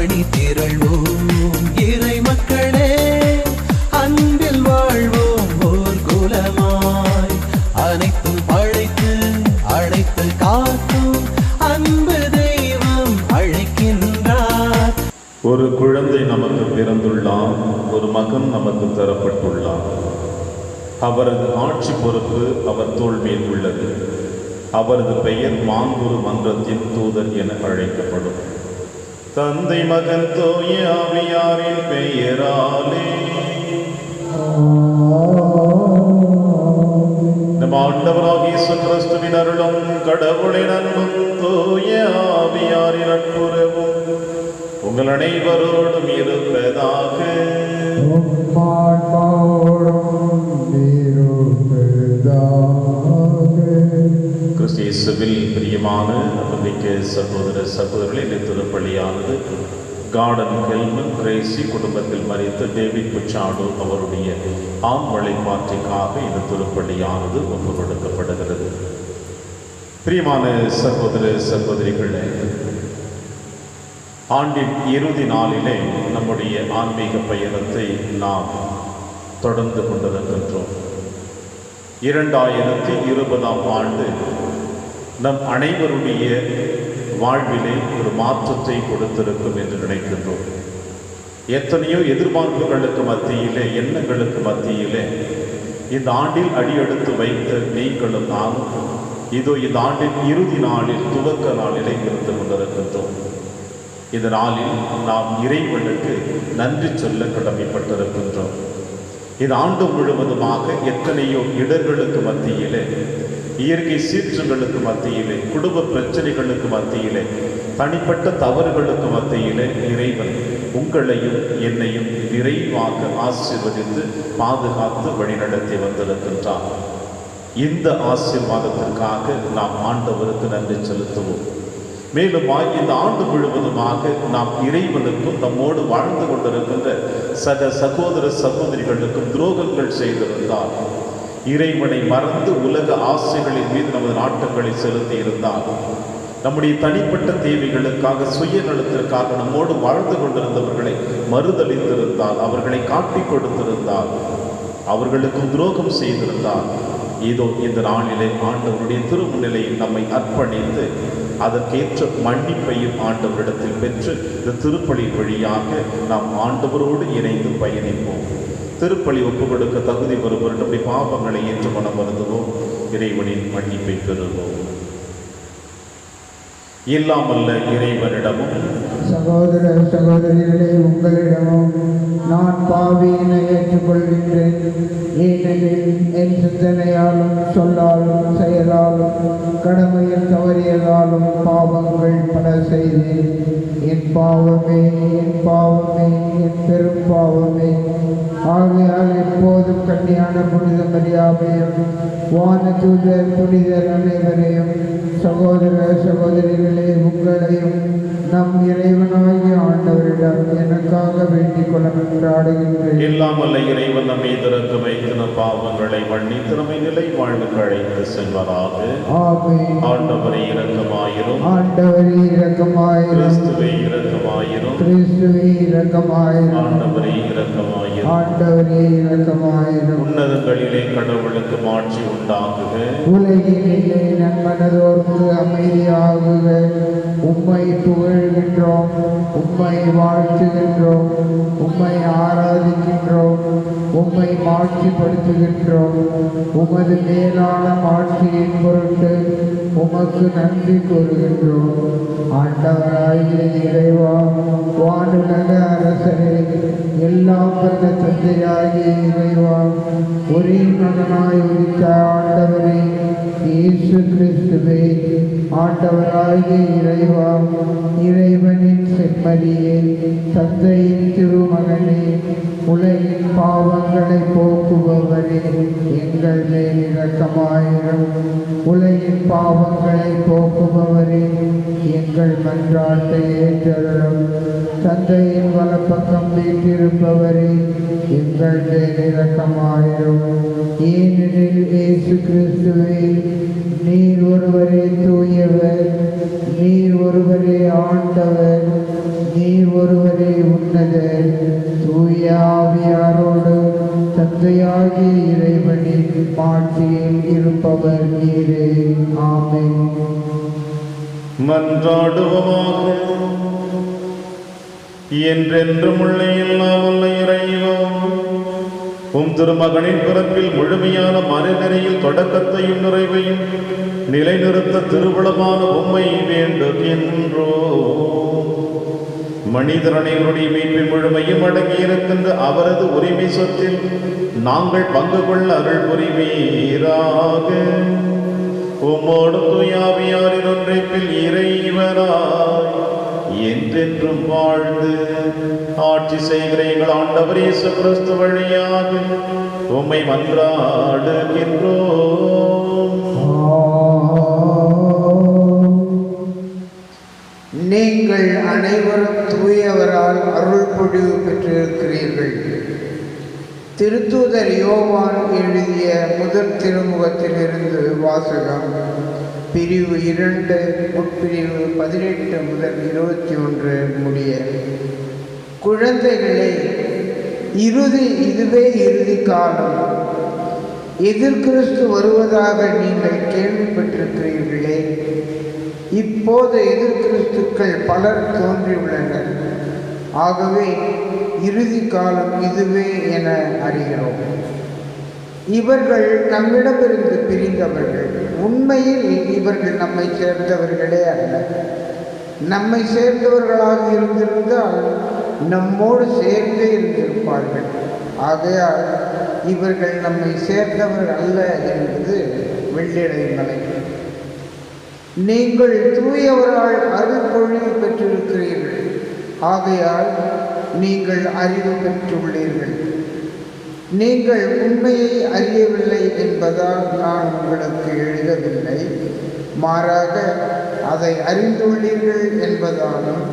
அணி திரள்வோம் இறை மக்களே, அன்பில் வாழ்வோம் ஓர் குலமாய். அனைத்தும் படைத்து அழைத்து காக்கும் அன்பு தெய்வம் அழைக்கின்றார். ஒரு குழந்தை நமக்கு பிறந்துள்ளார், ஒரு மகன் நமக்கு தரப்பட்டுள்ளார். அவரது ஆட்சி பொறுப்பு அவர் தோள் மேல் உள்ளது. அவரது பெயர் மாங்குரு மன்றத்தின் தூதர் என அழைக்கப்படும். தந்தை மகன் தூய ஆவியாரின் பெயராலே. நம் ஆண்டவராகிய இயேசு கிறிஸ்துவின் அருளும் கடவுளின் அன்பும் தூய ஆவியாரின் நட்புறவும் உங்கள் அனைவரோடும் இருப்பதாக. கிறிஸ்துவில் பிரியமான நம்பிக்க சகோதர சகோதரர்களே, இந்த திருப்பள்ளியானது கார்டன் ஹெல்மன் கிரேசி குடும்பத்தில் மறித்த டேவிட் புச்சாடோ அவருடைய ஆண் வழிபாட்டிற்காக இந்த திருப்பள்ளியானது ஒப்பு கொடுக்கப்படுகிறது. பிரியமான சகோதர சகோதரிகளே, ஆண்டின் இறுதி நாளிலே நம்முடைய ஆன்மீக பயணத்தை நாம் தொடர்ந்து கொண்டிருக்கின்றோம். 2020ஆம் ஆண்டு நம் அனைவருடைய வாழ்விலே ஒரு மாற்றத்தை கொடுத்திருக்கும் என்று நினைக்கின்றோம். எத்தனையோ எதிர்பார்ப்புகளுக்கு மத்தியிலே, எண்ணங்களுக்கு மத்தியிலே இந்த ஆண்டில் அடியெடுத்து வைத்த நீங்களும் நானும் இதோ இந்த ஆண்டின் இறுதி நாளில், துவக்க நாளிலே இருந்து கொண்டிருக்கின்றோம். இந்த நாளில் நாம் இறைவனுக்கு நன்றி சொல்ல கடமைப்பட்டிருக்கின்றோம். இந்த ஆண்டு முழுவதுமாக எத்தனையோ இடர்களுக்கு மத்தியிலே, இயற்கை சீற்றங்களுக்கு மத்தியிலே, குடும்ப பிரச்சனைகளுக்கு மத்தியிலே, தனிப்பட்ட தவறுகளுக்கு மத்தியிலே இறைவன் உங்களையும் என்னையும் நிறைவாக ஆசீர்வதித்து பாதுகாத்து வழிநடத்தி வந்திருக்கின்றார். இந்த ஆசீர்வாதத்திற்காக நாம் ஆண்டவருக்கு நன்றி செலுத்துவோம். மேலும் இந்த ஆண்டு முழுவதுமாக நாம் இறைவனுக்கும் நம்மோடு வாழ்ந்து கொண்டிருக்கின்ற சக சகோதர சகோதரிகளுக்கும் துரோகங்கள் செய்திருந்தால், இறைவனை மறந்து உலக ஆசைகளின் மீது நமது நாட்டங்களை செலுத்தி இருந்தால், நம்முடைய தனிப்பட்ட தேவைகளுக்காக சுயநலத்திற்காக நம்மோடு வாழ்ந்து கொண்டிருந்தவர்களை மறுதளித்திருந்தால், அவர்களை காட்டிக் கொடுத்திருந்தால், அவர்களுக்கும் துரோகம் செய்திருந்தால், இதோ இந்த நாளிலே ஆண்டவருடைய திருமுன்னிலையில் நம்மை அர்ப்பணித்து அதற்கேற்ற மன்னிப்பையும் ஆண்டவரிடத்தில் பெற்று இந்த திருப்பலி வழியாக நாம் ஆண்டவரோடு இணைந்து பயணிப்போம். திருப்பலி ஒப்புக் கொடுக்க தகுதி பெறுவோர் நம்முடைய பாவங்களை ஏற்று மனம் வருந்துவோம். இறைவனின் மன்னிப்பை பெறுவோம். இல்லாமல்ல இறைவனிடமும் சகோதர சகோதரிகளே, உங்களிடமும் நான் பாவியினை ஏற்றுக்கொள்கின்றேன். ஏனெனில் என் சிந்தனையாலும் சொல்லாலும் செயலாலும் கடமையில் தவறியதாலும் பாவங்கள் பல செய்தேன். என் பாவமே, என் பாவமே, என் பெரும் பாவமே. ஆகையால் எப்போதும் கன்னியான புனித மரியாதையும் வான தூதர் புனிதர் அனைவரையும், சகோதர சகோதரிகளே, உங்களையும் நம் இறைவனாகிய ஆண்டவரிடம் எனக்காக வேண்டிக் கொள்ள மன்றாடுகின்றேன். இல்லாமல்ல இறைவன் நம்மை திறக்க வைத்து நம் பாவங்களை மன்னித்து நம்மை நிலை வாழ்வுக்கு அழைத்து செல்வராக. ஆமென். ஆண்டவரே இரக்கமாயிரும். ஆண்டவரே இரக்கமாயிரும். கிறிஸ்துவே இரக்கமாயிரும். கிறிஸ்துவே இரக்கமாயிரும். ஆண்டவரே இரக்கமாயிரும். ஆண்டவரே இரக்கமாயிரும். உன்னதங்களிலே கடவுளுக்கு மாட்சி உண்டாகுக. உலகிலே நன்மனதோர்க்கு அமைதியாகுக. உம்மை புகழ்கின்றோம், உம்மை வாழ்த்துகின்றோம், உம்மை ஆராதிக்கின்றோம், உம்மை மாட்சிப்படுத்துகின்றோம். உமது மேலான மாட்சியின் பொருட்டு உமக்கு நன்றி கூறுகின்றோம். ஆண்டவராகிய இறைவா, வானுலக அரசரே, எல்லாம் வந்த தந்தையாகிய இறைவா, ஒரே மகனாய் உதித்த ஆண்டவரே இயேசு கிறிஸ்துவே, ஆண்டவராகிய இறைவா, இறைவனின் செம்மறியே, தந்தையின் திருமகனே, உலகின் பாவங்களை போக்குபவரே, எங்கள் மேல் இரக்கமாயிரும். உலகின் பாவங்களை போக்குபவரே, எங்கள் மன்றாட்டை ஏற்றருளும். தந்தையின் வலப்பக்கம் வீற்றிருப்பவரே, எங்கள் மேல் இரக்கமாயிரும். ஏனெனில் இயேசு கிறிஸ்துவே, நீர் ஒருவரே தூயவர், நீர் ஒருவரே ஒருவரே ஆண்டவர், நீர் ஒருவரே உன்னதர், தூய ஆவியாரோடு தந்தையாகிய இறைவனின் மாட்சியில் இருப்பவர் நீரே. ஆமென். மன்றாடுவோமாக. என்றென்றும் உள்ள எல்லாம் வல்ல இறைவா, உம் திருமகனின் பிறப்பில் முழுமையான மனநிலையில் தொடக்கத்தையும் நிறைவையும் நிலைநிறுத்த திருவுளமான உம்மை வேண்டுகின்றோ. மனிதர் அனைவருடைய மீட்பின் முழுமையும் அடங்கியிருக்கின்ற அவரது உரிமை சொத்தில் நாங்கள் பங்கு கொள்ள அருள் புரிவீராக. உம்மோடு தூயாவியாரின் ஒன்றைப்பில் இறைவராய் என்றென்றும் வாழ்ந்து ஆட்சி செய்கிற எங்கள் ஆண்டவர் இயேசு கிறிஸ்து வழியாக உம்மை மன்றாடுகின்றோம். நீங்கள் அனைவரும் தூயவரால் அருள் பொழிவு பெற்றிருக்கிறீர்கள். திருத்தூதர் யோவான் எழுதிய முதல் திருமுகத்திலிருந்து வாசகம். பிரிவு 2 உட்பிரிவு 18 முதல் 21 முடிய. குழந்தைகளே, இதுவே இறுதி காலம். எதிர்கிறிஸ்து வருவதாக நீங்கள் கேள்விப்பட்டிருக்கிறீர்களே. இப்போது எதிர்கிறிஸ்துக்கள் பலர் தோன்றியுள்ளனர். ஆகவே இறுதி காலம் இதுவே என அறிகிறோம். இவர்கள் நம்மிடமிருந்து பிரிந்தவர்கள். உண்மையில் இவர்கள் நம்மை சேர்ந்தவர்களே அல்ல. நம்மை சேர்ந்தவர்களாக இருந்திருந்தால் நம்மோடு சேர்ந்தே இருந்திருப்பார்கள். ஆகையால் இவர்கள் நம்மை சேர்ந்தவர்கள் அல்ல என்பது வெள்ளிடைமலை. நீங்கள் தூயவரால் அருள் பொழிவு பெற்றிருக்கிறீர்கள். ஆகையால் நீங்கள் அறிவு பெற்றுள்ளீர்கள். நீங்கள் உண்மையை அறியவில்லை என்பதால் நான் உங்களுக்கு எழுதவில்லை. மாறாக அதை அறிந்துள்ளீர்கள் என்பதாலும்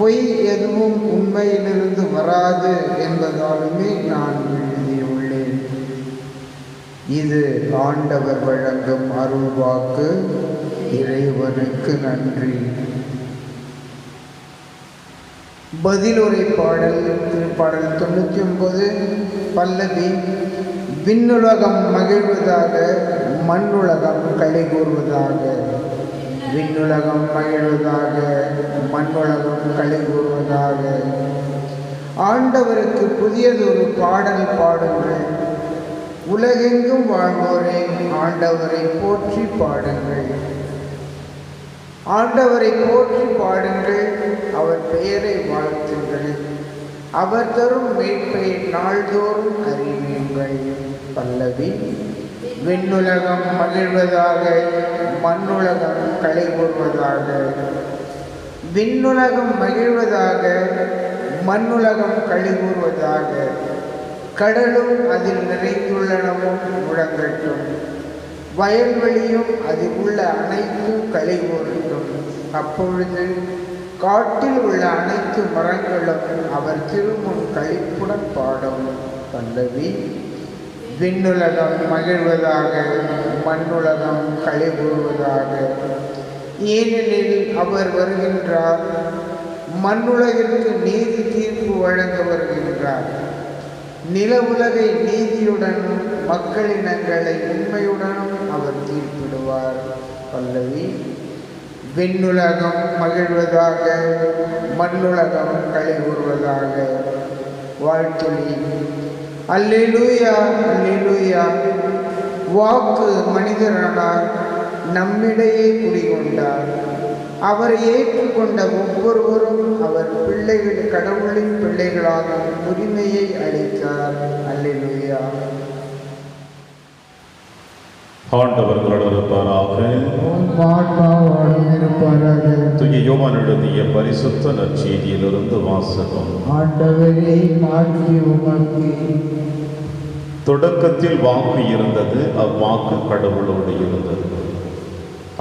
பொய் எதுவும் உண்மையிலிருந்து வராது என்பதாலுமே நான் எழுதியுள்ளேன். இது ஆண்டவர் வழங்கும் அருள்வாக்கு. இறைவனுக்கு நன்றி. பதிலுரை பாடல். திருப்பாடல் 99 பல்லவி. விண்ணுலகம் மகிழ்வதாக, மண்ணுலகம் களி கூறுவதாக. விண்ணுலகம் மகிழ்வதாக, மண்ணுலகம் களி கூறுவதாக. ஆண்டவருக்கு புதியதொரு பாடல் பாடுங்கள். உலகெங்கும் வாழ்வோரே, ஆண்டவரை போற்றி பாடுங்கள். ஆண்டவரை போற்றி பாடுங்கள். அவர் பெயரை வாழ்த்துங்கள். அவர் தரும் மீட்பை நாள்தோறும் அறிவியுங்கள். பல்லவி. விண்ணுலகம் மகிழ்வதாக, மண்ணுலகம் களி கூறுவதாக. விண்ணுலகம் மகிழ்வதாக, மண்ணுலகம் களி கூறுவதாக. கடலும் அதில் நிறைந்துள்ளனவும் முழங்கட்டும். வயல்வெளியும் அதில் உள்ள அனைத்தும் களி கூறட்டும். அப்பொழுது காட்டில் உள்ள அனைத்து மரங்களும் அவர் திருமுன் களிப்புடன் பாடும். பல்லவி. விண்ணுலகம் மகிழ்வதாக, மண்ணுலகம் களி கூறுவதாக. ஏனெனில் அவர் வருகின்றார். மண்ணுலகிற்கு நீதி தீர்ப்பு வழங்க வருகின்றார். நில உலகை நீதியுடனும் மக்களினங்களை உண்மையுடனும் அவர் தீர்ப்பிடுவார். பல்லவி. விண்ணுலகம் மகிழ்வதாக, மண்ணுலகம் களி கூறுவதாக. வாழ்த்துளி. அல்லேலூயா, அல்லேலூயா. வாக்கு மனிதரானார், நம்மிடையே குடிகொண்டார். அவரை ஏற்றுக்கொண்ட ஒவ்வொருவரும் அவர் பிள்ளைகள், கடவுளின் பிள்ளைகளாக உரிமையை அளித்தார். அல்லேலூயா. ஆண்டவர்களோடு இருப்பாராக. தூய யோவான் எழுதிய பரிசுத்த நற்செய்தியிலிருந்து வாசகம். ஆண்டவரே, மாட்சி உமக்கு. தொடக்கத்தில் வாக்கு இருந்தது, அவ்வாக்கு கடவுளோடு இருந்தது,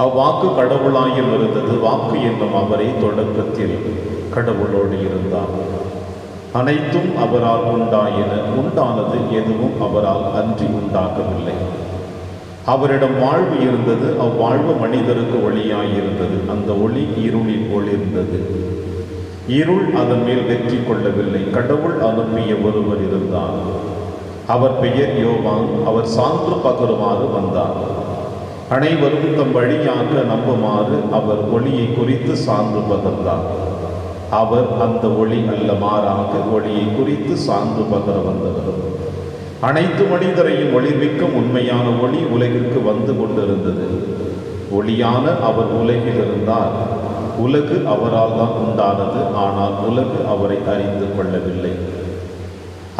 அவ்வாக்கு கடவுளாயும் இருந்தது. வாக்கு என்னும் அவரே தொடக்கத்தில் கடவுளோடு இருந்தார். அனைத்தும் அவரால் உண்டாயின. உண்டானது எதுவும் அவரால் அன்றி உண்டாகவில்லை. அவரிடம் வாழ்வு இருந்தது, அவ்வாழ்வு மனிதருக்கு ஒளியாயிருந்தது. அந்த ஒளி இருளில் ஒளிர்ந்தது, இருள் அதன் மேல் வெற்றி கொள்ளவில்லை. கடவுள் அனுப்பிய ஒருவர் இருந்தார், அவர் பெயர் யோவான். அவர் சான்று பகருமாறு வந்தார். அனைவரும் தம் வழியாக நம்புமாறு அவர் ஒளியை குறித்து சான்று பகர்ந்தார். அவர் அந்த ஒளி அல்ல, மாறாக ஒளியை குறித்து சான்று பகர வந்தவர். அனைத்து மனிதரையும் ஒளிர்விக்கும் உண்மையான ஒளி உலகிற்கு வந்து கொண்டிருந்தது. ஒளியான அவர் உலகில் இருந்தார். உலகு அவரால் தான் உண்டானது, ஆனால் உலகு அவரை அறிந்து கொள்ளவில்லை.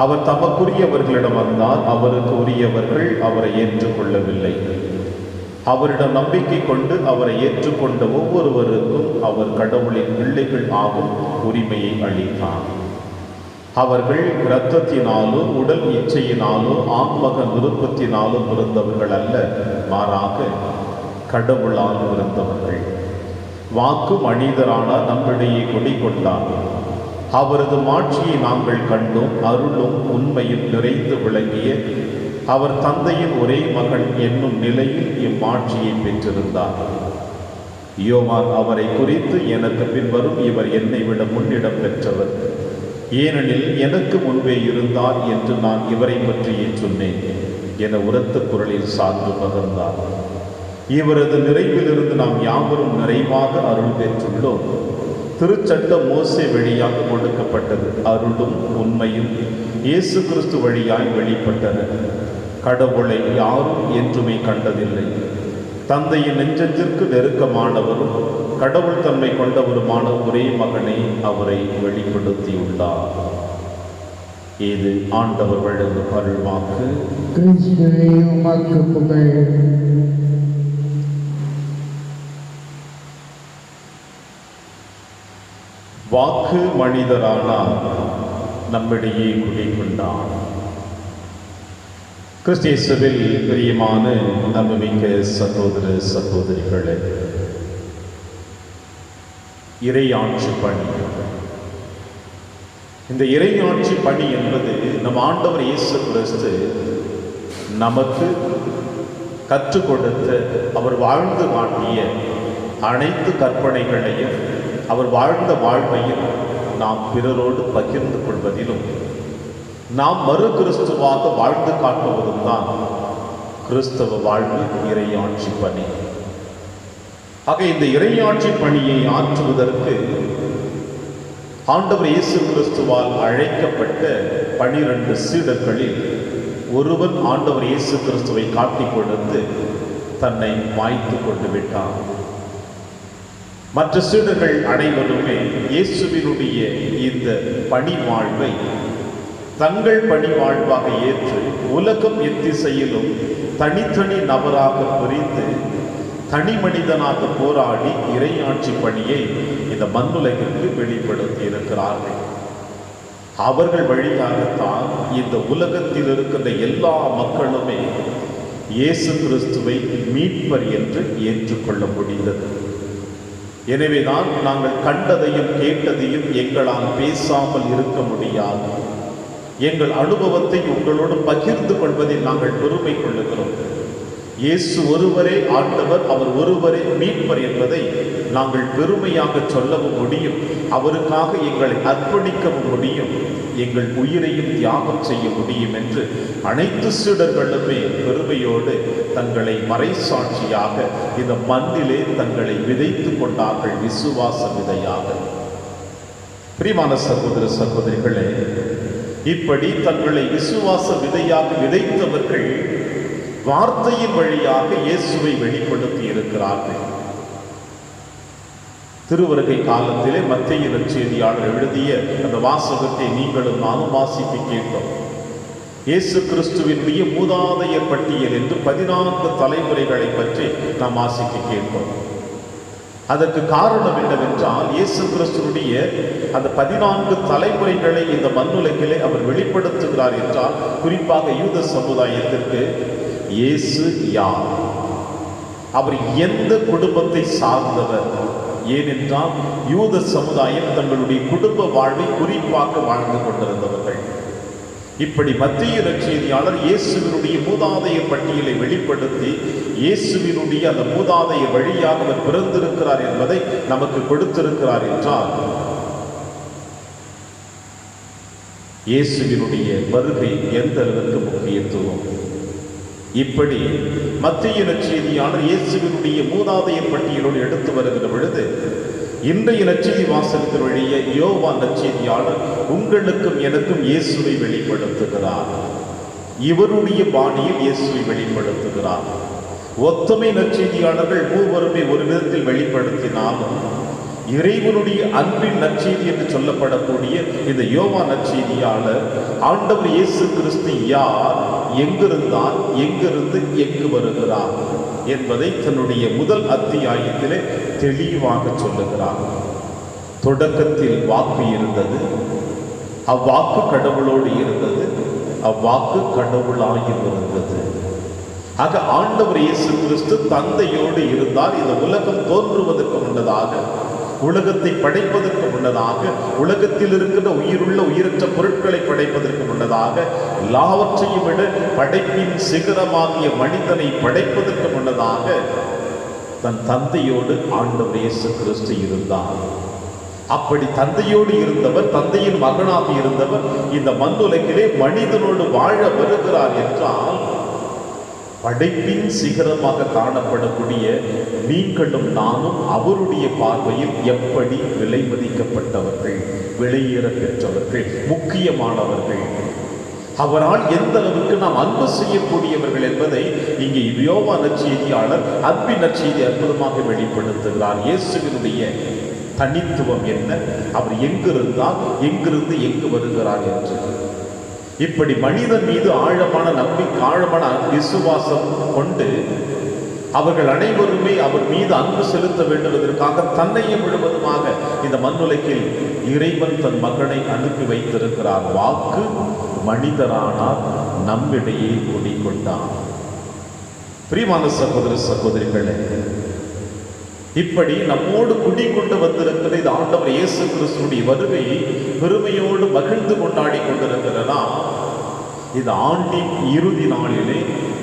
அவர் தமக்குரியவர்களிடம் வந்தார், அவருக்கு உரியவர்கள் அவரை ஏற்றுக்கொள்ளவில்லை. அவரிடம் நம்பிக்கை கொண்டு அவரை ஏற்றுக்கொண்ட ஒவ்வொருவருக்கும் அவர் கடவுளின் பிள்ளைகள் ஆகும் உரிமையை அளித்தார். அவர்கள் இரத்தத்தினாலோ உடல் இச்சையினாலோ ஆன்மக விருப்பத்தினாலோ பிறந்தவர்கள் அல்ல, மாறாக கடவுளால் பிறந்தவர்கள். வாக்கு மனிதரான நம்மிடையே குடிகொண்டார். அவரது மாட்சியை நாங்கள் கண்டோம். அருளும் உண்மையும் நிறைந்து விளங்கிய அவர் தந்தையின் ஒரே மகன் என்னும் நிலையில் இம்மாட்சியை பெற்றிருந்தார். யோவான் அவரை குறித்து, எனக்கு பின்வரும் இவர் என்னை விட முன்னிடம் பெற்றவர், ஏனெனில் எனக்கு முன்பே இருந்தார் என்று நான் இவரை பற்றியே சொன்னேன் என உரத்த குரலில் சான்று பகர்ந்தார். இவரது நிறைவிலிருந்து நாம் யாவரும் நிறைவாக அருள் பெற்றுள்ளோம். திருச்சட்டம் மோசே வழியாக கொடுக்கப்பட்டது, அருளும் உண்மையும் இயேசு கிறிஸ்து வழியாய் வெளிப்பட்டன. கடவுளை யாரும் என்றுமே கண்டதில்லை. தந்தையின் நெஞ்சத்திற்கு நெருக்கமானவரும் கடவுள் தன்மை கொண்டவருமான ஒரே மகனை அவரை வெளிப்படுத்தியுள்ளார். இது ஆண்டவர் வழங்கும் அருள்வாக்கு. கிறிஸ்துவே உமக்கு புகழ். வாக்கு மனிதரானார், நம்மிடையே குடிகொண்டார். கிறிஸ்தியேசுவில் பிரியமான அன்புமிக்க சகோதர சகோதரிகளே, இறையாட்சி பணி. இந்த இறையாட்சி பணி என்பது நம் ஆண்டவர் இயேசு கிறிஸ்து நமக்கு கற்றுக் கொடுத்த, அவர் வாழ்ந்து காட்டிய அனைத்து கற்பனைகளையும், அவர் வாழ்ந்த வாழ்வையும் நாம் பிறரோடு பகிர்ந்து கொள்வதிலும், நாம் மறு கிறிஸ்துவாக வாழ்ந்து காட்டுவதும் தான் கிறிஸ்தவ வாழ்வு இறையாட்சி பணி. ஆக இந்த இறையாட்சி பணியை ஆற்றுவதற்கு ஆண்டவர் இயேசு கிறிஸ்துவால் அழைக்கப்பட்ட 12 சீடர்களில் ஒருவன் ஆண்டவர் இயேசு கிறிஸ்துவை காட்டிக் கொடுத்து தன்னை மாய்த்து கொண்டு விட்டான். மற்ற சீடர்கள் அனைவருமே இயேசுவினுடைய இந்த பணி வாழ்வை தங்கள் பணி வாழ்வாக ஏற்று உலகம் எத்திசையிலும் தனித்தனி நபராக பிரிந்து தனி மனிதனாக போராடி இறையாட்சி பணியை இந்த மண்ணுலகிற்கு வெளிப்படுத்தி இருக்கிறார்கள். அவர்கள் வழியாகத்தான் இந்த உலகத்தில் இருக்கின்ற எல்லா மக்களுமே இயேசு கிறிஸ்துவை மீட்பர் என்று ஏற்றுக்கொள்ள முடிந்தது. எனவேதான் நாங்கள் கண்டதையும் கேட்டதையும் எங்களால் பேசாமல் இருக்க முடியாது. எங்கள் அனுபவத்தை உங்களோடு பகிர்ந்து கொள்வதில் நாங்கள் பெருமை கொள்ளுகிறோம். இயேசு ஒருவரே ஆண்டவர், அவர் ஒருவரே மீட்பர் என்பதை நாங்கள் பெருமையாக சொல்லவும் முடியும். அவருக்காக எங்களை அர்ப்பணிக்கவும் முடியும், எங்கள் உயிரையும் தியாகம் செய்ய முடியும் என்று அனைத்து சீடர்களுமே பெருமையோடு தங்களை மறைசாட்சியாக இந்த மண்ணிலே தங்களை விதைத்து கொண்டார்கள், விசுவாச விதையாக. பிரியமான சகோதர சகோதரிகளே, இப்படி தங்களை விசுவாச விதையாக விதைத்தவர்கள் வார்த்தையின் வழியாக இயேசுவை வெளிப்படுத்தி இருக்கிறார்கள். திருவருகை காலத்திலே மத்தேயு நற்செய்தியாளர் எழுதிய அந்த வாசகத்தை நீங்களும் நானும் வாசித்து கேட்டோம். இயேசு கிறிஸ்துவினுடைய மூதாதையர் பட்டியல் என்று 14 தலைமுறைகளை பற்றி நாம் வாசிக்க கேட்டோம். அதற்கு காரணம் என்னவென்றால், இயேசு கிறிஸ்துவினுடைய அந்த 14 தலைமுறைகளை இந்த மண்ணுலகிலே அவர் வெளிப்படுத்துகிறார் என்றால், குறிப்பாக யூத சமுதாயத்திற்கு இயேசு யார், அவர் எந்த குடும்பத்தை சார்ந்தவர், ஏனென்றால் யூத சமுதாயம் தங்களுடைய குடும்ப வாழ்வை குறிப்பாக வாழ்ந்து கொண்டிருந்தவர்கள். இப்படி மத்திய நற்செய்தியாளர் இயேசுவினுடைய மூதாதையர் பட்டியலை வெளிப்படுத்தி இயேசுவினுடைய அந்த மூதாதையர் வழியாக அவர் பிறந்திருக்கிறார் என்பதை நமக்கு கொடுத்திருக்கிறார் என்றால் இயேசுவினுடைய வருகை எந்த அளவிற்கு முக்கியத்துவம். இப்படி மத்திய நற்செய்தியாளர் இயேசுவினுடைய மூதாதையர் பட்டியலோடு எடுத்து வருகிற பொழுது இன்றைய நற்செய்தி வாசகத்தின் வழியே யோவான் நற்செய்தியாளர் உங்களுக்கும் எனக்கும் இயேசுவை வெளிப்படுத்துகிறார். இவருடைய பாணியில் இயேசுவை வெளிப்படுத்துகிறார். ஒத்தமை நற்செய்தியாளர்கள் மூவருமே ஒரு விதத்தில் வெளிப்படுத்தினாலும் இறைவனுடைய அன்பின் நற்செய்தி என்று சொல்லப்படக்கூடிய இந்த யோவான் நற்செய்தியாளர் ஆண்டவர் இயேசு கிறிஸ்து யார், எங்கிருந்தார், எங்கிருந்து எங்கு வருகிறார் என்பதை தன்னுடைய முதல் அத்தியாயத்திலே தெளிவாக சொல்லுகிறார். தொடக்கத்தில் வாக்கு இருந்தது, அவ்வாக்கு கடவுளோடு இருந்தது, அவ்வாக்கு கடவுளாயும் இருந்தது. ஆக ஆண்டவர் இயேசு கிறிஸ்து தந்தையோடு இருந்தார். இந்த உலகம் தோன்றுவதற்கு முன்னதாக, உலகத்தை படைப்பதற்கு முன்னதாக, உலகத்தில் இருக்கிற உயிருள்ள உயிரற்ற பொருட்களை படைப்பதற்கு முன்னதாக, எல்லாவற்றையும் விட படைப்பின் சிகரமாகிய மனிதனை படைப்பதற்கு முன்னதாக தன் தந்தையோடு ஆண்டவர் இயேசு கிறிஸ்து இருந்தார். அப்படி தந்தையோடு இருந்தவர், தந்தையின் மகனாக இருந்தவர் இந்த மண்ணுலகிலே மனிதனோடு வாழ வருகிறார் என்றால் படைப்பின் சிகரமாக காணப்படக்கூடிய நீங்களும் நானும் அவருடைய பார்வையில் எப்படி விலை மதிக்கப்பட்டவர்கள், விலையேற பெற்றவர்கள், முக்கியமானவர்கள், அவரால் எந்த அளவுக்கு நாம் அன்பு செய்யக்கூடியவர்கள் என்பதை இங்கே யோவான் நற்செய்தியாளர் அன்பின் நற்செய்தி அற்புதமாக வெளிப்படுத்துகிறார். இயேசுவினுடைய தனித்துவம் என்ன, அவர் எங்கிருந்தார், எங்கிருந்து எங்கு வருகிறார் என்று. இப்படி மனிதன் மீது ஆழமான நம்பிக்கை, ஆழமான விசுவாசம் கொண்டு அவர்கள் அனைவருமே அவர் மீது அன்பு செலுத்த வேண்டுவதற்காக தன்னையும் முழுவதுமாக இந்த மண்ணுலகில் இறைவன் தன் மகனை அனுப்பி வைத்திருக்கிறார். வாக்கு மனிதரானார், நம்மிடையே குடிகொண்டார். பிரியமான சகோதர சகோதரிகளே, இப்படி நம்மோடு குடிக்கொண்டு வந்திருக்கிற இந்த ஆண்டவர் இயேசு கிறிஸ்துவின் வருகையை பெருமையோடு மகிழ்ந்து கொண்டாடி கொண்டிருக்கிறதா இந்த ஆண்டின் இறுதி நாளிலே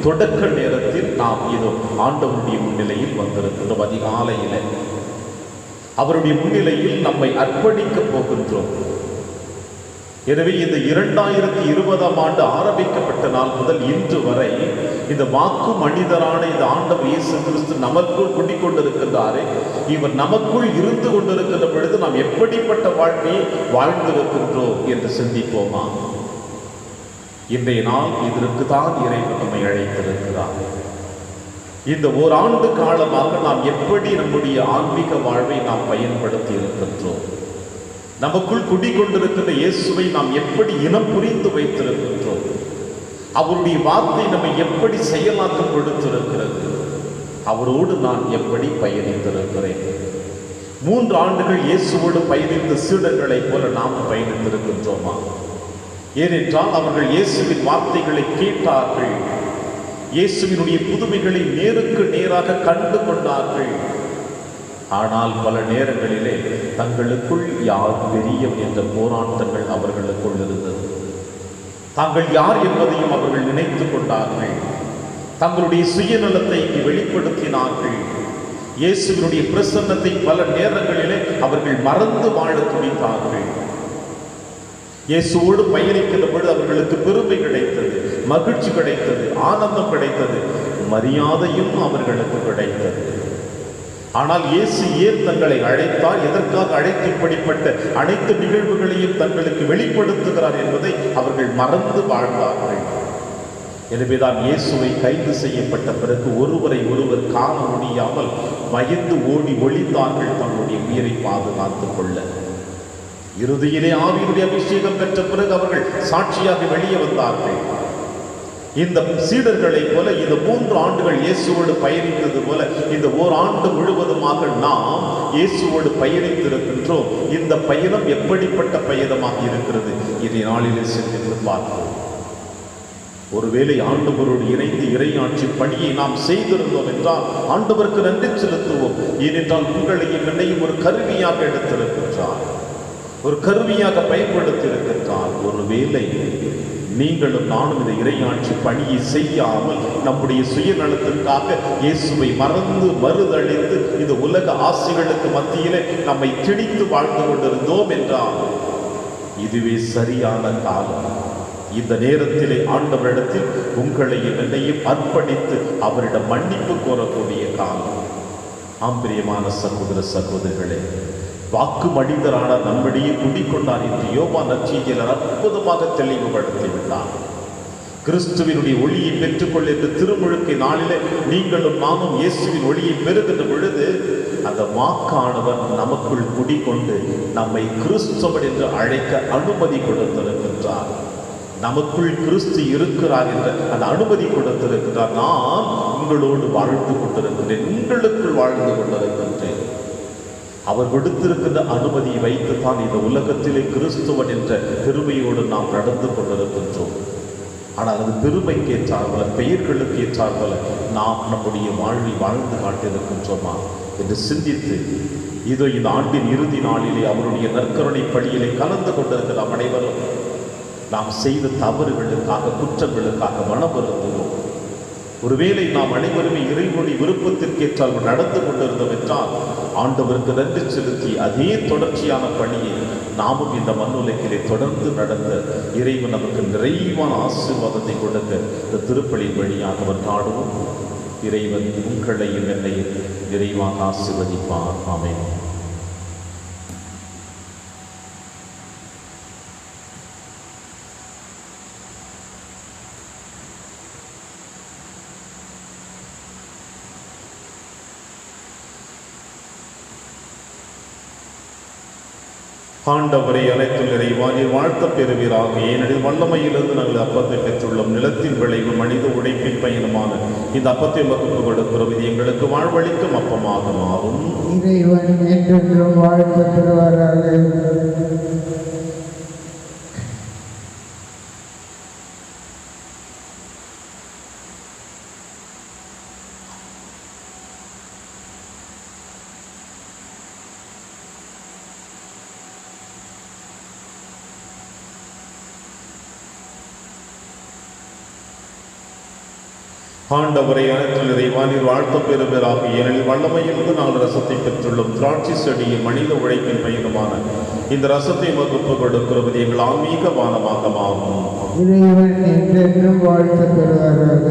தொடக்க நேரத்தில் நாம் இதோ ஆண்டவருடைய முன்னிலையில் வந்திருக்கின்றோம். அதிகாலையிலே அவருடைய முன்னிலையில் நம்மை அர்ப்பணிக்கப் போகின்றோம். எனவே இந்த 2020ஆம் ஆண்டு ஆரம்பிக்கப்பட்ட நாள் முதல் இன்று வரை இந்த வாக்கு மனிதரான இந்த ஆண்டவர் இயேசு கிறிஸ்து நமக்குள் குடிக்கொண்டிருக்கின்றாரே, இவர் நமக்குள் இருந்து கொண்டிருக்கின்ற பொழுது நாம் எப்படிப்பட்ட வாழ்க்கையை வாழ்ந்திருக்கின்றோம் என்று சிந்திப்போமா? இன்றைய நாள் இதற்கு தான் இறைவன் நம்மை அழைத்திருக்கிறார். இந்த ஓராண்டு காலமாக நாம் எப்படி நம்முடைய ஆன்மீக வாழ்வை நாம் பயன்படுத்தி இருக்கின்றோம்? நமக்குள் குடிக்கொண்டிருக்கின்ற இயேசுவை நாம் எப்படி இனம் புரிந்து வைத்திருக்கின்றோம்? அவருடைய வார்த்தை நம்மை எப்படி செயலாக்கம் கொடுத்திருக்கிறது? அவரோடு நான் எப்படி பயணித்திருக்கிறேன்? 3 ஆண்டுகள் இயேசுவோடு பயணித்த சீடர்களைப் போல நாம் பயணித்திருக்கின்றோமா? ஏனென்றால் அவர்கள் இயேசுவின் வார்த்தைகளை கேட்டார்கள், இயேசுவினுடைய புதுமைகளை நேருக்கு நேராக கண்டு கொண்டார்கள். ஆனால் பல நேரங்களிலே தங்களுக்குள் யார் பெரியவர் என்ற போராட்டங்கள் அவர்களுக்குள் இருந்தது. தாங்கள் யார் என்பதையும் அவர்கள் நினைத்து கொண்டார்கள். தங்களுடைய சுயநலத்தை வெளிப்படுத்தினார்கள். இயேசுவினுடைய பிரசன்னத்தை பல நேரங்களிலே அவர்கள் மறந்து வாழ துடித்தார்கள். இயேசுவோடு பயணிக்கின்ற பொழுது அவர்களுக்கு பெருமை கிடைத்தது, மகிழ்ச்சி கிடைத்தது, ஆனந்தம் கிடைத்தது, மரியாதையும் அவர்களுக்கு கிடைத்தது. ஆனால் இயேசு ஏன் தங்களை அழைத்தார், எதற்காக அழைத்து இப்படிப்பட்ட அனைத்து நிகழ்வுகளையும் தங்களுக்கு வெளிப்படுத்துகிறார் என்பதை அவர்கள் மறந்து வாழ்ந்தார்கள். எனவேதான் இயேசுவை கைது செய்யப்பட்ட பிறகு ஒருவரை ஒருவர் காண முடியாமல் பயந்து ஓடி ஒளிந்தார்கள் தங்களுடைய உயிரை பாதுகாத்துக் கொள்ள. இறுதியிலே ஆவியினுடைய அபிஷேகம் பெற்ற பிறகு அவர்கள் சாட்சியாக வெளியே வந்தார்கள். இந்த சீடர்களை போல இந்த 3 ஆண்டுகள் இயேசுவோடு பயணித்தது போல இந்த ஓராண்டு முழுவதுமாக நாம் இயேசுவோடு பயணித்திருக்கின்றோம். இந்த பயணம் எப்படிப்பட்ட பயணமாக இருக்கிறது? இதை நாளிலே சிந்தித்து பார்ப்போம். ஒருவேளை ஆண்டவரோடு இணைந்து இறையாட்சி பணியை நாம் செய்திருந்தோம் என்றால் ஆண்டவருக்கு நன்றி செலுத்துவோம். ஏனென்றால் உங்களையும் என்னையும் ஒரு கருவியாக எடுத்திருக்கின்றார், ஒரு கருவியாக பயன்படுத்தி இருக்கின்றார். ஒருவேளை நீங்களும் நானும் இந்த இறையாட்சி பணியை செய்யாமல் நம்முடைய சுயநலத்திற்காக இயேசுவை மறந்து மறுதளித்து இந்த உலக ஆசைகளுக்கு மத்தியிலே நம்மை திணித்து வாழ்ந்து கொண்டிருந்தோம் என்றால் இதுவே சரியான காலம். இந்த நேரத்திலே ஆண்டவரிடத்தில் உங்களையும் என்னையும் அர்ப்பணித்து அவரிடம் மன்னிப்பு கோரக்கூடிய காலம். ஆம்பிரியமான சகோதர சகோதரிகளே, வாக்கு மனிதரான நம்மிடையே குடிக்கொண்டார் என்று யோவான் நற்செய்தியில் அற்புதமாக தெளிவுபடுத்திவிட்டார். கிறிஸ்துவினுடைய ஒளியை பெற்றுக்கொள் என்று திருமுழுக்கை நாளிலே நீங்களும் நானும் இயேசுவின் ஒளியை பெறுகின்ற பொழுது அந்த வாக்கானவர் நமக்குள் குடிக்கொண்டு நம்மை கிறிஸ்தவன் என்று அழைக்க அனுமதி கொடுத்திருக்கின்றார். நமக்குள் கிறிஸ்து இருக்கிறார் என்ற அந்த அனுமதி கொடுத்திருக்கிறார். நான் உங்களோடு வாழ்ந்து கொண்டிருக்கின்றேன், உங்களுக்குள் வாழ்ந்து கொண்டிருக்கின்றேன். அவர் கொடுத்திருக்கின்ற அனுமதியை வைத்துத்தான் இந்த உலகத்திலே கிறிஸ்துவன் என்ற பெருமையோடு நாம் நடந்து கொண்டிருக்கின்றோம். ஆனால் அது பெருமைக்கு ஏற்றார்போல, பெயர்களுக்கு ஏற்றார்போல நாம் நம்முடைய வாழ்வில் வாழ்ந்து காட்டியிருக்கின்றோமா என்று சிந்தித்து, இதோ இந்த ஆண்டின் இறுதி நாளிலே அவருடைய நற்கருணை பணியிலே கலந்து கொண்டிருக்கிற நாம் அனைவரும் நாம் செய்த தவறுகளுக்காக, குற்றங்களுக்காக மனம் வருந்துவோம். ஒருவேளை நாம் அனைவருமே இறைவனுடைய விருப்பத்திற்கேற்றால் நடந்து கொண்டிருந்தோம் என்றால் ஆண்டவருக்கு நன்றி செலுத்தி அதே தொடர்ச்சியான பணியை நாமும் இந்த மண்ணுலகிலே தொடர்ந்து நடந்த இறைவன் நமக்கு நிறைவான ஆசீர்வாதத்தை கொடுக்க இந்த திருப்பலியின் வழியாக அவர் நாடுவோம். இறைவன் உங்களையும் என்னையும் நிறைவாக ஆசீர்வதிப்பார். ஆமென். ஆண்டவரை அனைத்தும் இறைவா, நீர் வாழ்த்த பெறுவீராக. ஏனெனில் வல்லமையிலிருந்து நாங்கள் அப்பத்தை பெற்றுள்ளோம். நிலத்தின் விளைவு மனித உழைப்பின் பயனுமான இந்த அப்பத்தை வகுப்பு கொடுக்கிறோம். இது எங்களுக்கு வாழ்வளிக்கும் அப்பமாக மாறும். இறைவன் என்றென்றும் வாழ்த்த பெறுவாராக. ஆண்டவரை அனைத்தில் இறைவா, நீர் வாழ்த்த பெறுவீராக. ஏனெனில் வல்லமையிலிருந்து நாங்கள் ரசத்தை பெற்றுள்ளோம். திராட்சை செடியின் மனித உழைப்பின் பயனுமான இந்த ரசத்தை வகுப்பு கொடுக்கிறது எங்கள் ஆன்மீக வானமாக மாறும். இறைவன் என்றென்றும் வாழ்த்த பெறுவாராக.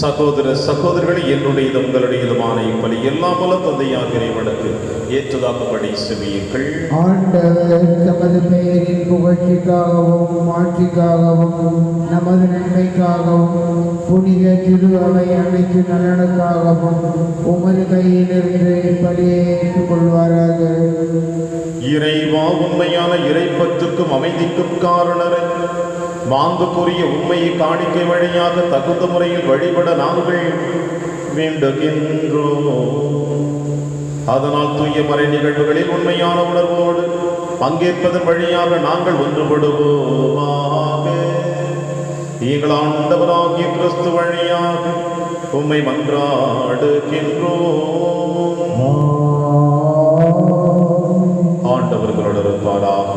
சகோதர சகோதரிகளை, என்னுடையது உங்களுடையதுமான இப்பலி எல்லாம் வல்ல தந்தையாக இறைவனுக்கு ஏற்றதாகும்படி செவியுங்கள். ஆண்டவர் தமது பெயரின் புகழ்ச்சிக்காகவும் மாட்சிக்காகவும் நமது நன்மைக்காகவும் புனித திரு அவை அனைத்து நலனுக்காகவும் உமது கையிலிருந்து பலியை ஏற்றுக் கொள்வாராக. இறைவா, உண்மையான இறைப்பற்றுக்கும் அமைதிக்கும் காரணரை மாண்புக்குரிய உண்மையை காணிக்கை வழியாக தகுந்த முறையில் வழிபட நாங்கள் வேண்டுகின்றோம். அதனால் தூய மறை நிகழ்வுகளில் உண்மையான உணர்வோடு பங்கேற்பதன் வழியாக நாங்கள் ஒன்றுபடுவோமாக. நீங்கள் ஆண்டவராகிய கிறிஸ்து வழியாக உம்மை மன்றாடுகின்றோம். ஆண்டவர்களோடு இருப்பாராக.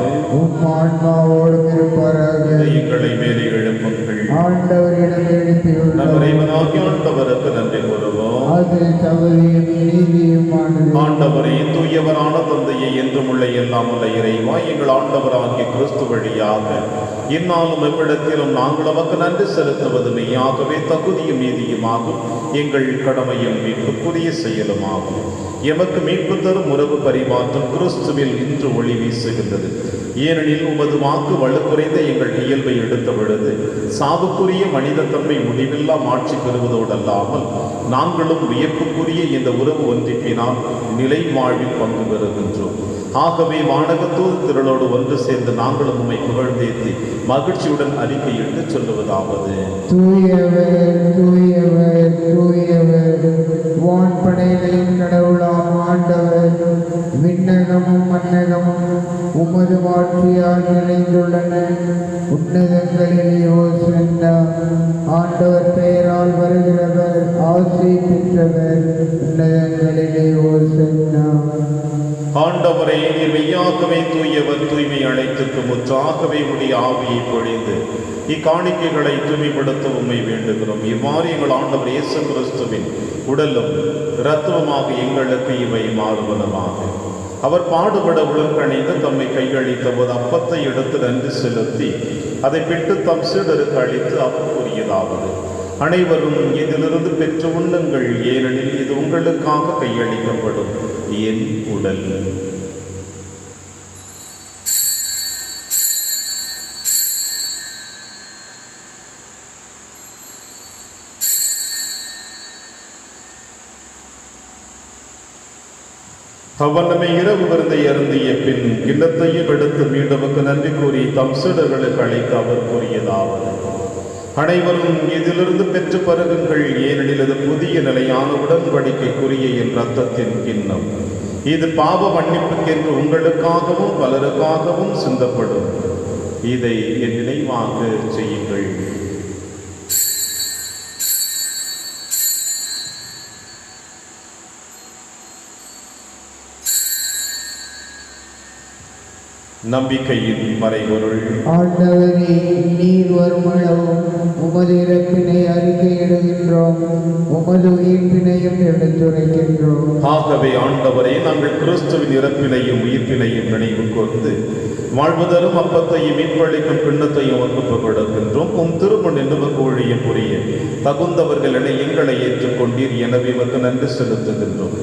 ஆன்மாவோடும் இருப்பாராக. எங்களை மேலே எழுப்புங்கள். ஆண்டவரிடம் எழுப்பியுள்ளோம். நம் இறைவனாகிய ஆண்டவருக்கு நன்றி கூறுவோம். அது தகுதியும் நீதியுமானது. ஆண்டவரே, தூயவரான தந்தையை என்றும் உள்ள எல்லாம் உள்ள இறைவா, எங்கள் ஆண்டவராகிய கிறிஸ்து வழியாக இந்நாளும் எவ்விடத்திலும் நாங்கள் நமக்கு நன்றி செலுத்துவது மெய்யாகவே தகுதியும் நீதியுமாகும். எங்கள் கடமையும் மீட்புக்குரிய செயலுமாகும். எமக்கு மீட்பு தரும் உறவு பரிமாற்றம் கிறிஸ்துவில் இன்று ஒளி வீசுகின்றது. ஏனெனில் உமது வாக்கு வலுக்குறைந்த எங்கள் இயல்பை எடுத்த பொழுது சாவுக்குரிய மனித தன்மை முடிவில்லா மாட்சி பெறுவதோடல்லாமல் நாங்களும் வியப்புக்குரிய இந்த உறவு ஒன்றிப்பினால் நிலை வாழ்வில் பங்கு பெறுகின்றோம். ஆகவே வானகத்தூது திரளோடு ஒன்று சேர்ந்து நாங்களும் உம்மை புகழ்ந்தேத்தி மகிழ்ச்சியுடன் அறிக்கையிட்டு சொல்லுவதாவது: தூயவர் தூயவர் தூயவர், வான்படைகளின் கடவுளாம் ஆண்டவர், விண்ணகமும் மன்னகமும் உமது மாட்சியால் நிறைந்துள்ளன. உன்னதங்களிலே ஓசன்னா. ஆண்டவர் பெயரால் வருகிறவர் ஆசி பெற்றவர். உன்னதங்களிலே ஓசன்னா. ஆண்டவரே, நீர் மெய்யாகவே தூயவர், தூய்மை அனைத்துக்கும் முற்றாகவே உடைய ஆவியை பொழிந்து இக்காணிக்கைகளை தூய்மைப்படுத்த உம்மை வேண்டுகிறோம். இவ்வாறு எங்கள் ஆண்டவர் இயேசு கிறிஸ்துவின் உடலும் இரத்தமுமாக எங்களுக்கு இவை மாறுவனமாக. அவர் பாடுபட உலகணிந்து தம்மை கையளித்த போது அப்பத்தை எடுத்து நன்றி செலுத்தி அதை பிட்டு தம் சீடருக்கு அளித்து அவர் கூறியதாவது: அனைவரும் இதிலிருந்து பெற்று உண்ணுங்கள், ஏனெனில் இது உங்களுக்காக கையளிக்கப்படும் என் உடல். அவ்வண்ணமே இரவு விருந்தை அருந்திய பின் கிண்ணத்தையும் எடுத்து மீண்டுமுக்கு நன்றி கூறி தம் சீடர்களுக்கு அழைத்து அவர் கூறியதாவது: அனைவரும் இதிலிருந்து பெற்று பருகுங்கள், ஏனெனில் இது புதிய நிலையான உடன்படிக்கைக்குரிய என் இரத்தத்தின் கிண்ணம். இது பாவ மன்னிப்புக்கென்று உங்களுக்காகவும் பலருக்காகவும் சிந்தப்படும். இதை என் நினைவாக செய்யுங்கள். நம்பிக்கையின் மறைபொருள். ஆண்டவரே, நீர் வருமளவும் உமது இறப்பினை அறிக்கையிடுகின்றோம், உமது உயிர்ப்பினையும் எடுத்துரைக்கின்றோம். ஆகவே ஆண்டவரே, நாங்கள் கிறிஸ்துவின் இறப்பினையும் உயிர்ப்பினையும் நினைவு கூர்ந்து வாழ்வதரும் அப்பத்தையும் மீட்பளிக்கும் கிண்ணத்தையும் ஒப்புக் கொடுக்கின்றோம். உம் திருமண் என்று ஊழியம் புரிய தகுந்தவர்கள் என எங்களை ஏற்றுக்கொண்டீர், எனவே உமக்கு நன்றி செலுத்துகின்றோம்.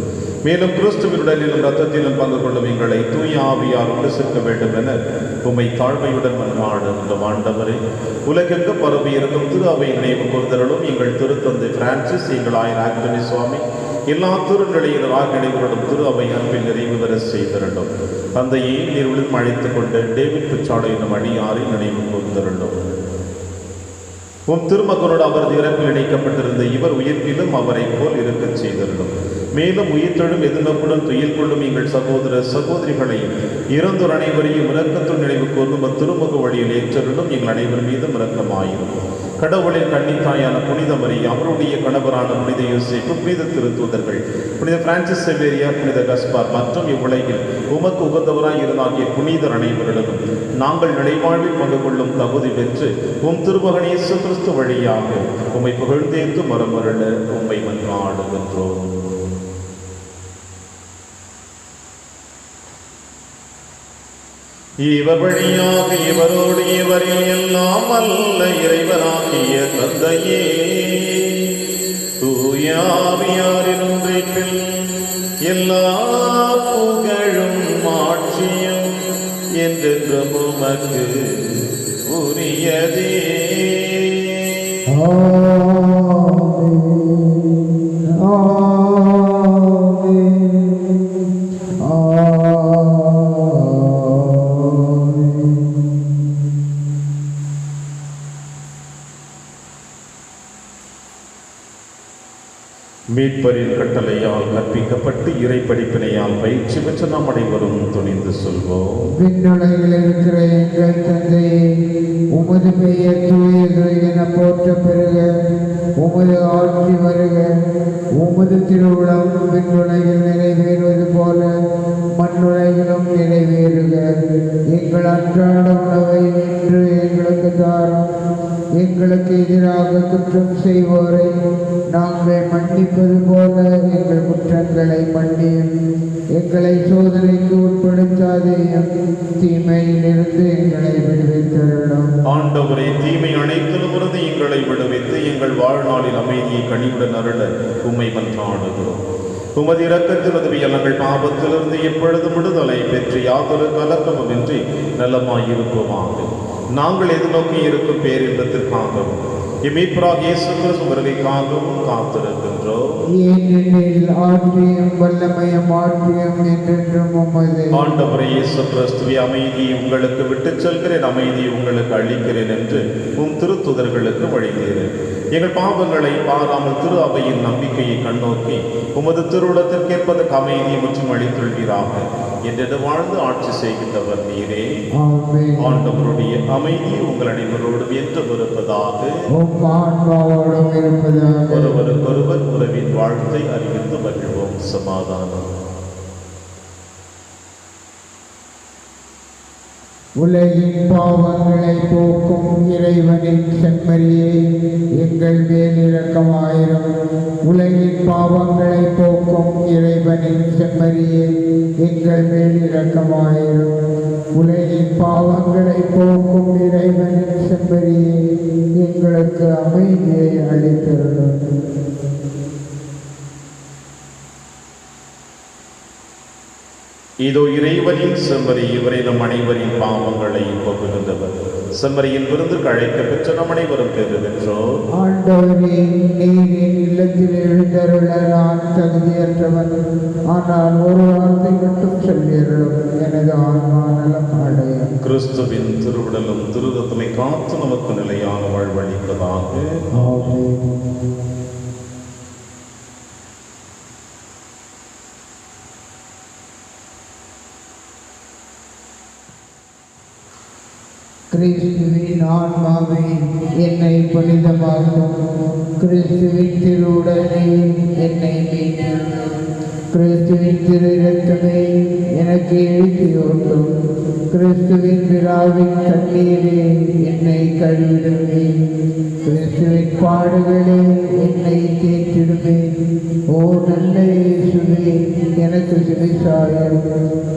மேலும் கிறிஸ்துவின் உடலிலும் இரத்தத்திலும் பங்கு கொள்ளும் எங்களை தூய ஆவியார் ஒன்று சேர்க்க வேண்டும் என உம்மை தாழ்மையுடன் மன்றாடுகின்றோம். ஆண்டவரே, உலகெங்கு பரவி இருக்கும் திரு அவை நினைவு கூர்ந்தருளும். எங்கள் திருத்தந்தை பிரான்சிஸ், எங்கள் ஆயர் ஆண்டனி சுவாமி, எல்லா திருநிலையினராக இணைவருடன் திரு அவை அன்பில் நிறைவு பெற செய்திருந்தோம். தந்தையை நீர்வுடன் அழைத்துக் கொண்டு டேவிட் பிச்சாடோ என்னும் அடியாரை நினைவு கூர்ந்தருளும். உம் திருமகனோடு அவரது இறப்பில் இணைக்கப்பட்டிருந்த இவர் உயிர்ப்பிலும் அவரை போல் இருக்கச் செய்திருந்தோம். மேலும் உயிர்த்தெழும் எதிர்நோக்குடன் துயில் கொள்ளும் எங்கள் சகோதர சகோதரிகளையும் இறந்தோர் அனைவரையும் இரக்கத்துள் நினைவு கூர்ந்தும் திருமுக வழியில் ஏற்றருளும். எங்கள் அனைவர் மீதும் இரக்கமாயிரும். கடவுளின் கன்னித்தாயான புனித மரியா, அவருடைய கணவரான புனித யோசேப்பு, புனித திருத்தூதர்கள், புனித பிரான்சிஸ் செவேரியா, புனித கஸ்பார் மற்றும் இவ்வுலகில் உமக்கு உகந்தவராய் இருந்தாகிய புனிதர் அனைவரிடமும் நாங்கள் நிலைவாழ்வில் பங்கு கொள்ளும் தகுதி பெற்று உம் திருமகன் இயேசு கிறிஸ்து வழியாக உம்மை புகழ்ந்தேத்து மரமருள உம்மை மன்றாடுகின்றோம். இவர் வழியாக இவரோடு இவரில் எல்லாம் அல்ல இறைவனாகிய தந்தையே, தூய ஆவியாரின் ஒன்றிப்பில் எல்லா புகழும் ஆட்சியும் என்றென்றும் உமக்கு உரியதே. மீட்பரின் கட்டளையால் கற்பிக்கப்பட்டு இறை படிப்பினையால் பயிற்சி பெற்ற நாம் அனைவரும் துணிந்து சொல்வோம். விண்ணுலகில் இருக்கிற எங்கள் தந்தையே, உமது பெயர் தூயது என போற்ற பெறுக, உமது ஆட்சி வருக, உமது திருவுளம் விண்ணுலகில் நிறைவேறுவது போல மண்ணுலகிலும் நிறைவேறுக. எங்கள் அன்றாட உணவை இன்று எங்களுக்கு தாரும். எங்களுக்கு எதிராக குற்றம் செய்வோரை நாங்கள் மன்னிப்பது போல எங்கள் குற்றங்களை மன்னியும். எங்களை சோதனைக்கு உட்படுத்தாதேயும், தீமையிலிருந்து எங்களை விடுவித்தருளும். ஆண்டவரே, தீமை அனைத்திலும் இருந்து எங்களை விடுவித்து எங்கள் வாழ்நாளில் அமைதியை கனிவுடன் அருள உம்மை மன்றாடுகிறோம். உமது இரக்கத்தில் உதவியால் நாங்கள் பாவத்திலிருந்து எப்பொழுதும் விடுதலை பெற்று யாதொரு கலக்கமுமின்றி நலமாயிருப்போமாக. நாங்கள் எதிர்நோக்கி இருக்கும் பேரின்பத்திற்காகவும் மீட்பராக இயேசு கிறிஸ்து வருகைக்காகவும் காத்திருக்கின்றோம். ஏனெனில் ஆட்சியும் வல்லமையும் ஆட்சியும் என்றென்றும் உமதே. ஆண்டவரே இயேசு கிறிஸ்துவே, அமைதியை உங்களுக்கு விட்டுச் செல்கிறேன், அமைதியை உங்களுக்கு அளிக்கிறேன் என்று உம் திருத்துதர்களுக்கு வழிந்தீர். எங்கள் பாவங்களை பாராமல் திரு அவையின் நம்பிக்கையை கண்ணோக்கி உமது திருவுளத்திற்கேற்பதற்கு அமைதியை முற்றும் அளித்துள்வீராக என்று வாழ்ந்து ஆட்சி செய்கின்றவர் நீரே. ஆண்டவருடைய அமைதி உங்கள் அனைவரோடும் என்று இருப்பதாக. ஒருவருக்கொருவர் உறவின் வாழ்த்தை அறிவித்து மகிழ்வோம். சமாதானம். உலகின் பாவங்களை போக்கும் இறைவனின் செம்மறியே எங்கள் மேல் இரக்கமாயிரும். உலகின் பாவங்களை போக்கும் இறைவனின் செம்மறியே எங்கள் மேல் இரக்கமாயிரும். உலகின் பாவங்களை போக்கும் இறைவனின் செம்மறியே எங்களுக்கு அமைதியை அளித்தருளும். இதோ இறைவனின் செம்மறி, இவரை நம் அனைவரின் பாவங்களை போக்குகின்றவர். செம்மறியின் விருந்துக்கு அழைக்க பெற்ற நம் அனைவரும் பெறுகின்றோம். ஆண்டவரே, நீர் என் இல்லத்தில் எழுந்தருள நான் தகுதியற்றவன். ஆனால் ஒரு வார்த்தை மட்டும் சொல்லியருளும், எனது ஆன்மா நலம் அடையும். கிறிஸ்துவின் திருவுடலும் திருரத்தமை காத்து நமக்கு நிலையான வாழ்வளிப்பதாக. ஆமென். கிறிஸ்துவின் ஆன்மாவே என்னை புனிதமாக்கும். கிறிஸ்துவின் திருவுடலை என்னை மீட்டெழும். கிறிஸ்துவின் திரு இரத்தமே எனக்கு எழுச்சியூட்டும். கிறிஸ்துவின் விழாவின் கண்ணீரே என்னை கழுவிடுமே. கிறிஸ்துவின் பாடுகளே என்னை தேற்றிடுமே. ஓ நல்ல இயேசுவே, எனக்கு செவிசாயும்.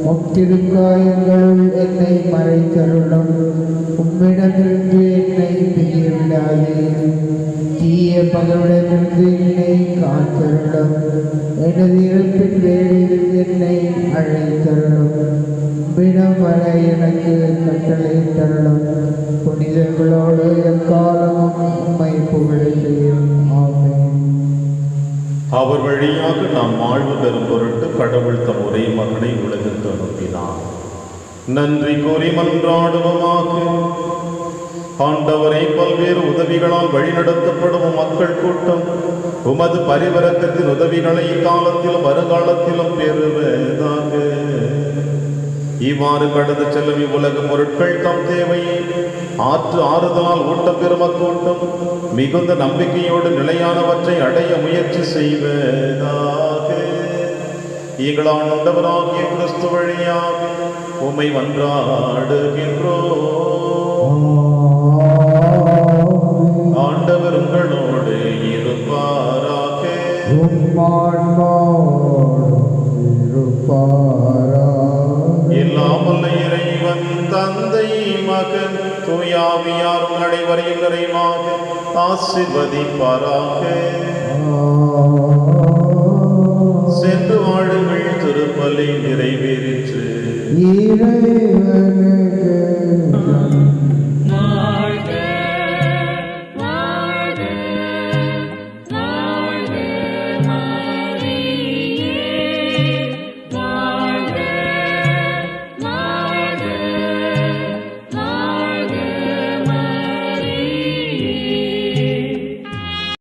உம் திருக்காயங்களுள் என்னை மறைத்தருளும். உம்மிடமிருந்து என்னை பிரிய விடாதே. தீய பகைவிடமிருந்து என்னை காத்தருளும். எனது இறப்பின் வேளையில் என்னை அழைத்தருளும். உம்மிடம் வர எனக்கு கட்டளை தருளும். புனிதர்களோடு எக்காலமும் உம்மை புகழ செய்யும். ஆமென். அவர் வழியாக நாம் வாழ்வு பெறும் பொருட்டு கடவுள் தம் ஒரே மகனை உலகிற்கு அனுப்பினார். நன்றி கூறி மன்றாடுவோமாக. ஆண்டவரை, பல்வேறு உதவிகளால் வழிநடத்தப்படும் மக்கள் கூட்டம் உமது பரிவரக்கத்தின் உதவிகளை இக்காலத்திலும் வருகாலத்திலும் பெறுவதாக. இவ்வாறு கடந்து செல்லும் இவ்வுலக பொருட்கள் தம் தேவையை ஆறுதலால் ஊட்டப்பெறும் கூட்டம் மிகுந்த நம்பிக்கையோடு நிலையானவற்றை அடைய முயற்சி செய்வதாக. ஆண்டவராகிய கிறிஸ்து வழியாக உம்மை மன்றாடுகின்றோம். ஆண்டவர் உங்களோடு இருப்பாராக. எல்லாம் வல்ல இறைவன் தந்தை, மகன், தூயாவியார் அனைவரையும் நிறைவாக ஆசீர்வதிப்பாராக.